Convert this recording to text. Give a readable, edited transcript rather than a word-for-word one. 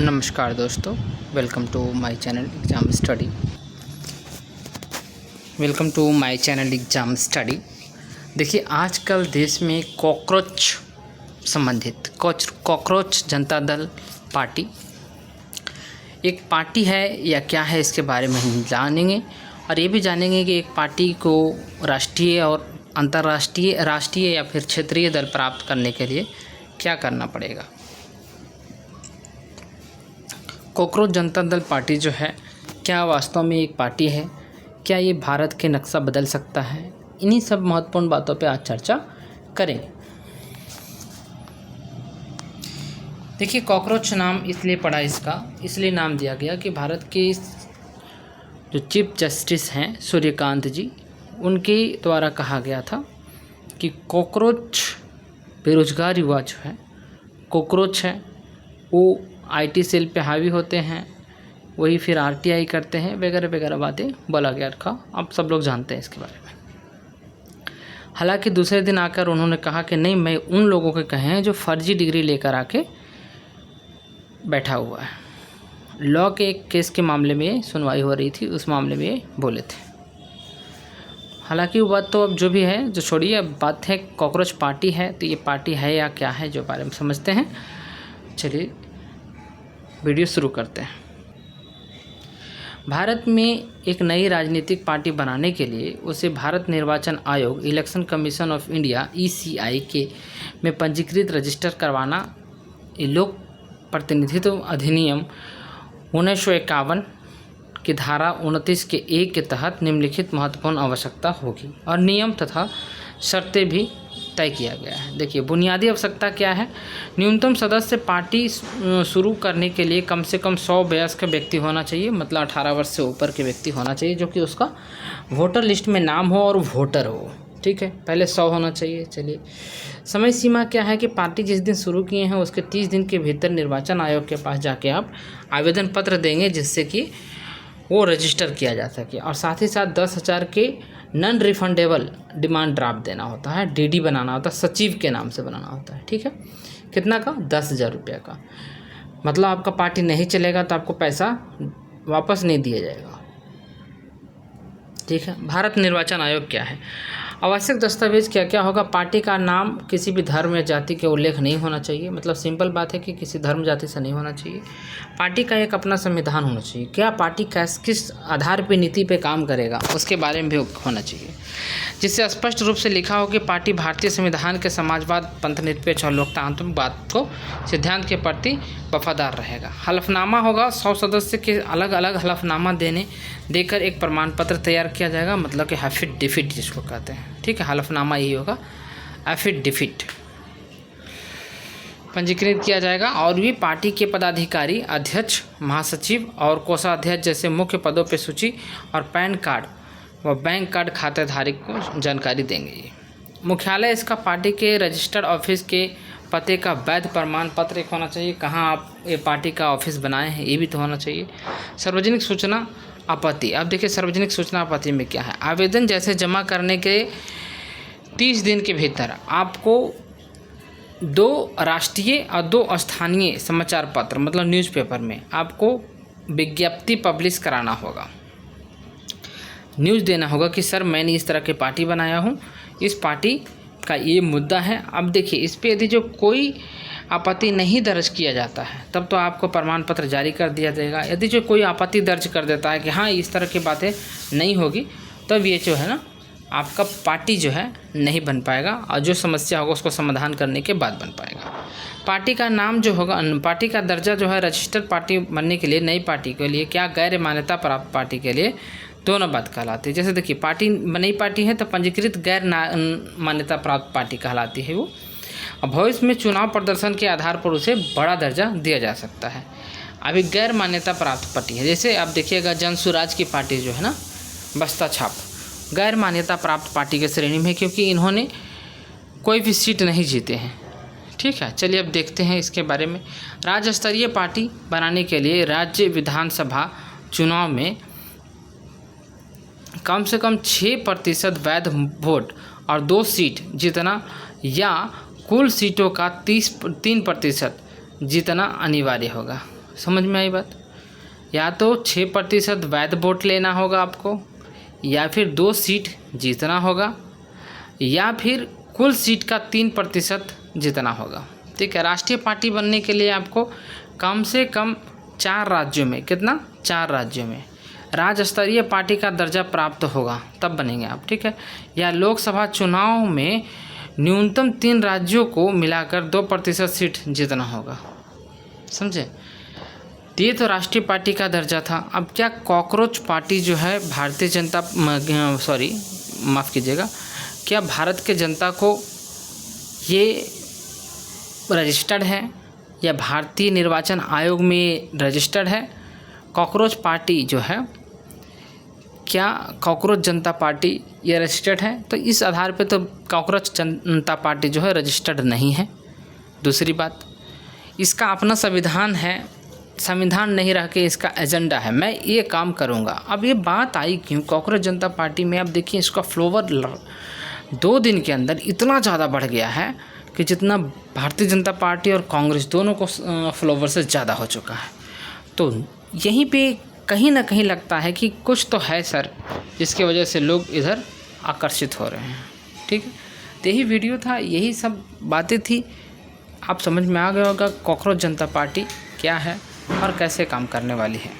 नमस्कार दोस्तों, welcome to my channel exam study. देखिए, आजकल देश में कॉकरोच संबंधित कॉकरोच जनता दल पार्टी एक पार्टी है या क्या है, इसके बारे में हम जानेंगे और ये भी जानेंगे कि एक पार्टी को राष्ट्रीय और अंतर्राष्ट्रीय, राष्ट्रीय या फिर क्षेत्रीय दल प्राप्त करने के लिए क्या करना पड़ेगा। कॉकरोच जनता दल पार्टी जो है, क्या वास्तव में एक पार्टी है? क्या ये भारत के नक्शा बदल सकता है? इन्हीं सब महत्वपूर्ण बातों पे आज चर्चा करेंगे। देखिए, कॉकरोच नाम इसलिए पड़ा, इसलिए नाम दिया गया कि भारत के जो चीफ जस्टिस हैं सूर्यकांत जी, उनके द्वारा कहा गया था कि कॉकरोच बेरोजगार युवा जो है, कॉकरोच है, वो आईटी सेल पे हावी होते हैं, वही फिर आरटीआई करते हैं, वगैरह वगैरह बातें बोला गया था। अब सब लोग जानते हैं इसके बारे में। हालांकि दूसरे दिन आकर उन्होंने कहा कि नहीं, मैं उन लोगों के कहे हैं जो फर्जी डिग्री लेकर आके बैठा हुआ है। लॉ के एक केस के मामले में सुनवाई हो रही थी, उस मामले में ये बोले थे। हालांकि वो बात तो अब जो भी है, जो छोड़िए, अब बात है कॉकरोच पार्टी है, तो ये पार्टी है या क्या है, जो बारे में समझते हैं। चलिए वीडियो शुरू करते हैं। भारत में एक नई राजनीतिक पार्टी बनाने के लिए उसे भारत निर्वाचन आयोग, election commission of India (ECI) के में पंजीकृत रजिस्टर करवाना, लोक प्रतिनिधित्व अधिनियम 1951 की धारा 29 के 1 के तहत निम्नलिखित महत्वपूर्ण आवश्यकता होगी और नियम तथा शर्तें भी तय किया गया है। देखिए, बुनियादी आवश्यकता क्या है? न्यूनतम सदस्य पार्टी शुरू करने के लिए कम से कम 100 वयस्क व्यक्ति होना चाहिए, मतलब 18 वर्ष से ऊपर के व्यक्ति होना चाहिए, जो कि उसका वोटर लिस्ट में नाम हो और वोटर हो। ठीक है, पहले 100 होना चाहिए। चलिए, समय सीमा क्या है कि पार्टी जिस दिन शुरू किए हैं उसके 30 दिन के भीतर निर्वाचन आयोग के पास जाके आप आवेदन पत्र देंगे, जिससे कि वो रजिस्टर किया जा सके। और साथ ही साथ 10,000 के नॉन रिफंडेबल डिमांड ड्राफ्ट देना होता है, डीडी बनाना होता है, सचिव के नाम से बनाना होता है। ठीक है, कितना का? 10,000 रुपये का। मतलब आपका पार्टी नहीं चलेगा तो आपको पैसा वापस नहीं दिया जाएगा। ठीक है, भारत निर्वाचन आयोग क्या है? आवश्यक दस्तावेज क्या क्या होगा? पार्टी का नाम किसी भी धर्म या जाति के उल्लेख नहीं होना चाहिए, मतलब सिंपल बात है कि किसी धर्म जाति से नहीं होना चाहिए। पार्टी का एक अपना संविधान होना चाहिए। क्या पार्टी किस आधार पे, नीति पे काम करेगा, उसके बारे में भी होना चाहिए, जिससे स्पष्ट रूप से लिखा हो कि पार्टी भारतीय संविधान के समाजवाद, पंथनिरपेक्ष और लोकतांत्रिक को सिद्धांत के प्रति वफादार रहेगा। हलफनामा होगा, 100 सदस्य के अलग अलग हलफनामा देकर एक प्रमाण पत्र तैयार किया जाएगा, मतलब कि एफिडेविट जिसको कहते हैं। ठीक है, हलफनामा यही होगा, एफिडेविट पंजीकृत किया जाएगा। और भी पार्टी के पदाधिकारी, अध्यक्ष, महासचिव और कोषाध्यक्ष जैसे मुख्य पदों पर सूची और पैन कार्ड व बैंक कार्ड खातेधारी को जानकारी देंगे। मुख्यालय इसका पार्टी के रजिस्टर्ड ऑफिस के पते का वैध प्रमाण पत्र एक होना चाहिए। कहाँ आप ये पार्टी का ऑफिस बनाए हैं, ये भी तो होना चाहिए। सार्वजनिक सूचना आपत्ति। अब देखिए, सार्वजनिक सूचना आपत्ति में क्या है? आवेदन जैसे जमा करने के 30 दिन के भीतर आपको 2 राष्ट्रीय और 2 स्थानीय समाचार पत्र, मतलब न्यूज़पेपर में आपको विज्ञप्ति पब्लिश कराना होगा, न्यूज़ देना होगा कि सर मैंने इस तरह की पार्टी बनाया हूँ, इस पार्टी का ये मुद्दा है। अब देखिए, इस पर यदि जो कोई आपत्ति नहीं दर्ज किया जाता है तब तो आपको प्रमाण पत्र जारी कर दिया जाएगा। यदि जो कोई आपत्ति दर्ज कर देता है कि हाँ इस तरह की बातें नहीं होगी, तब ये जो है ना, आपका पार्टी जो है नहीं बन पाएगा और जो समस्या होगा उसको समाधान करने के बाद बन पाएगा। पार्टी का नाम जो होगा, पार्टी का दर्जा जो है रजिस्टर्ड पार्टी बनने के लिए, नई पार्टी के लिए क्या गैर मान्यता प्राप्त पार्टी के लिए दोनों बात कहलाती है। जैसे देखिए, पार्टी नई पार्टी है तो पंजीकृत गैर मान्यता प्राप्त पार्टी कहलाती है वो। अब भविष्य में चुनाव प्रदर्शन के आधार पर उसे बड़ा दर्जा दिया जा सकता है। अभी गैर मान्यता प्राप्त पार्टी है, जैसे आप देखिएगा जन सुराज की पार्टी जो है ना, बस्ता छाप, गैर मान्यता प्राप्त पार्टी के श्रेणी में, क्योंकि इन्होंने कोई भी सीट नहीं जीते हैं। ठीक है, चलिए अब देखते हैं इसके बारे में। राज्य स्तरीय पार्टी बनाने के लिए राज्य विधानसभा चुनाव में कम से कम 6% वैध वोट और 2 सीट जीतना या कुल सीटों का 3% जीतना अनिवार्य होगा। समझ में आई बात? या तो 6% वैध वोट लेना होगा आपको, या फिर 2 सीट जीतना होगा, या फिर कुल सीट का 3% जीतना होगा। ठीक है, राष्ट्रीय पार्टी बनने के लिए आपको कम से कम 4 राज्यों में, कितना, 4 राज्यों में राज्य स्तरीय पार्टी का दर्जा प्राप्त होगा, तब बनेंगे आप। ठीक है, या लोकसभा चुनाव में न्यूनतम 3 राज्यों को मिलाकर 2% सीट जीतना होगा। समझे? ये तो राष्ट्रीय पार्टी का दर्जा था। अब क्या कॉकरोच पार्टी जो है भारतीय जनता माफ़ कीजिएगा, क्या भारत के जनता को ये रजिस्टर्ड है या भारतीय निर्वाचन आयोग में रजिस्टर्ड है? कॉकरोच पार्टी जो है, क्या कॉकरोच जनता पार्टी ये रजिस्टर्ड है? तो इस आधार पे तो कॉकरोच जनता पार्टी जो है रजिस्टर्ड नहीं है। दूसरी बात, इसका अपना संविधान है, संविधान नहीं रह के इसका एजेंडा है, मैं ये काम करूँगा। अब ये बात आई क्यों कॉकरोच जनता पार्टी में? अब देखिए, इसका फ्लोवर 2 दिन के अंदर इतना ज़्यादा बढ़ गया है कि जितना भारतीय जनता पार्टी और कांग्रेस दोनों को फ्लोवर से ज़्यादा हो चुका है। तो यहीं पे कहीं ना कहीं लगता है कि कुछ तो है सर, जिसकी वजह से लोग इधर आकर्षित हो रहे हैं। ठीक है, तो यही वीडियो था, यही सब बातें थी। आप समझ में आ गया होगा कॉकरोच जनता पार्टी क्या है और कैसे काम करने वाली है।